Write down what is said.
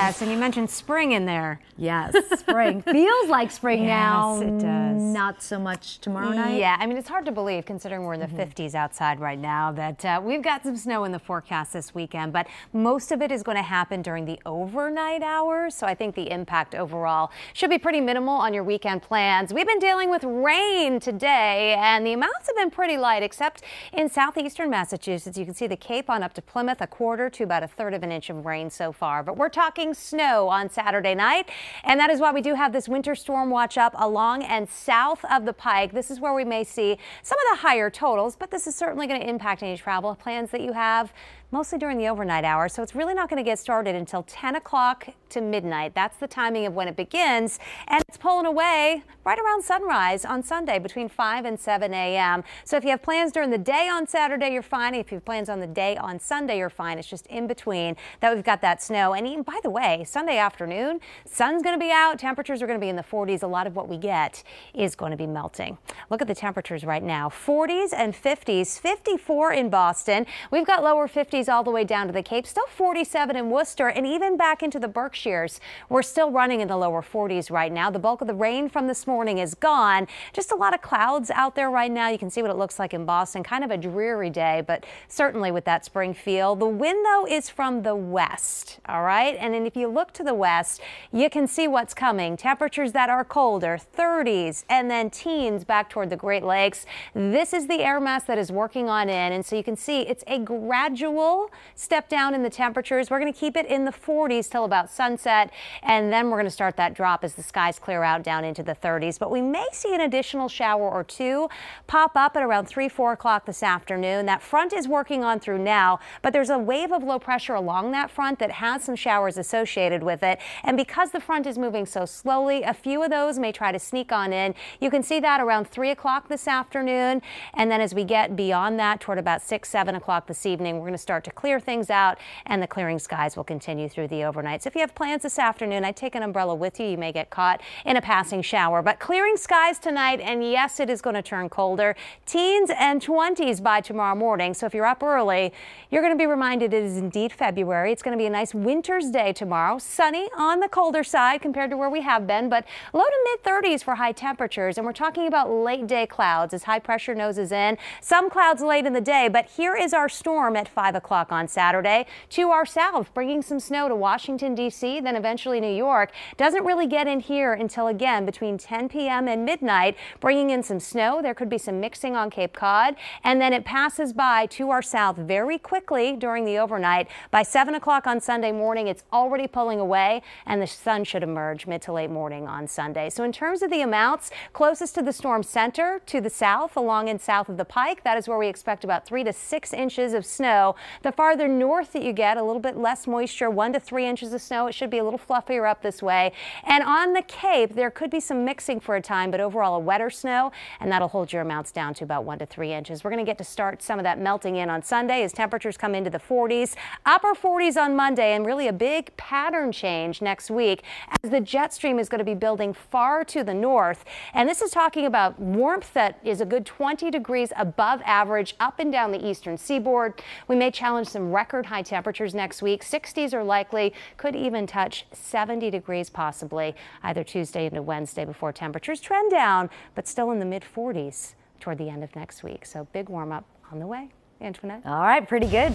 Yes, and you mentioned spring in there. Yes, spring. Feels like spring now. Yes, it does. Not so much tomorrow night. Yeah, I mean, it's hard to believe considering we're in the 50s outside right now that we've got some snow in the forecast this weekend, but most of it is going to happen during the overnight hours. So I think the impact overall should be pretty minimal on your weekend plans. We've been dealing with rain today and the amounts have been pretty light except in southeastern Massachusetts. You can see the Cape on up to Plymouth, a quarter to about a third of an inch of rain so far. But we're talking snow on Saturday night, and that is why we do have this winter storm watch up along and south of the Pike. This is where we may see some of the higher totals, but this is certainly going to impact any travel plans that you have, mostly during the overnight hours. So it's really not going to get started until 10 o'clock to midnight. That's the timing of when it begins, and it's pulling away right around sunrise on Sunday between 5 and 7 a.m. So if you have plans during the day on Saturday, you're fine. If you have plans on the day on Sunday, you're fine. It's just in between that we've got that snow. And even, by the way, Sunday afternoon, sun's going to be out. Temperatures are going to be in the 40s. A lot of what we get is going to be melting. Look at the temperatures right now. 40s and 50s, 54 in Boston. We've got lower 50s all the way down to the Cape, still 47 in Worcester, and even back into the Berkshires. We're still running in the lower 40s right now. The bulk of the rain from this morning is gone. Just a lot of clouds out there right now. You can see what it looks like in Boston. Kind of a dreary day, but certainly with that spring feel. The wind, though, is from the west, all right? And then if you look to the west, you can see what's coming. Temperatures that are colder, 30s, and then teens back toward the Great Lakes. This is the air mass that is working on in, and so you can see it's a gradual step down in the temperatures. We're going to keep it in the 40s till about sunset, and then we're going to start that drop as the skies clear out down into the 30s. But we may see an additional shower or two pop up at around 3, 4 o'clock this afternoon. That front is working on through now, but there's a wave of low pressure along that front that has some showers associated with it. And because the front is moving so slowly, a few of those may try to sneak on in. You can see that around 3 o'clock this afternoon. And then as we get beyond that toward about 6, 7 o'clock this evening, we're going to start to clear things out, and the clearing skies will continue through the overnight. So if you have plans this afternoon, I'd take an umbrella with you. You may get caught in a passing shower, but clearing skies tonight, and yes, it is going to turn colder. Teens and 20s by tomorrow morning. So if you're up early, you're going to be reminded it is indeed February. It's going to be a nice winter's day tomorrow. Sunny on the colder side compared to where we have been, but low to mid 30s for high temperatures. And we're talking about late day clouds as high pressure noses in. Some clouds late in the day, but here is our storm at 5 o'clock on Saturday to our south, bringing some snow to Washington, D.C., then eventually New York. Doesn't really get in here until, again, between 10 p.m. and midnight, bringing in some snow. There could be some mixing on Cape Cod, and then it passes by to our south very quickly during the overnight. By 7 o'clock on Sunday morning, it's already pulling away, and the sun should emerge mid to late morning on Sunday. So in terms of the amounts, closest to the storm center to the south, along and south of the Pike, that is where we expect about 3 to 6 inches of snow. The farther north that you get, a little bit less moisture, 1 to 3 inches of snow. It should be a little fluffier up this way. And on the Cape, there could be some mixing for a time, but overall a wetter snow, and that'll hold your amounts down to about 1 to 3 inches. We're going to get to start some of that melting in on Sunday as temperatures come into the 40s, upper 40s on Monday, and really a big pattern change next week as the jet stream is going to be building far to the north. And this is talking about warmth that is a good 20 degrees above average up and down the eastern seaboard. We may challenge some record high temperatures next week. 60s are likely, could even touch 70 degrees possibly either Tuesday into Wednesday before temperatures trend down, but still in the mid 40s toward the end of next week. So big warm up on the way. Antoinette. All right, pretty good.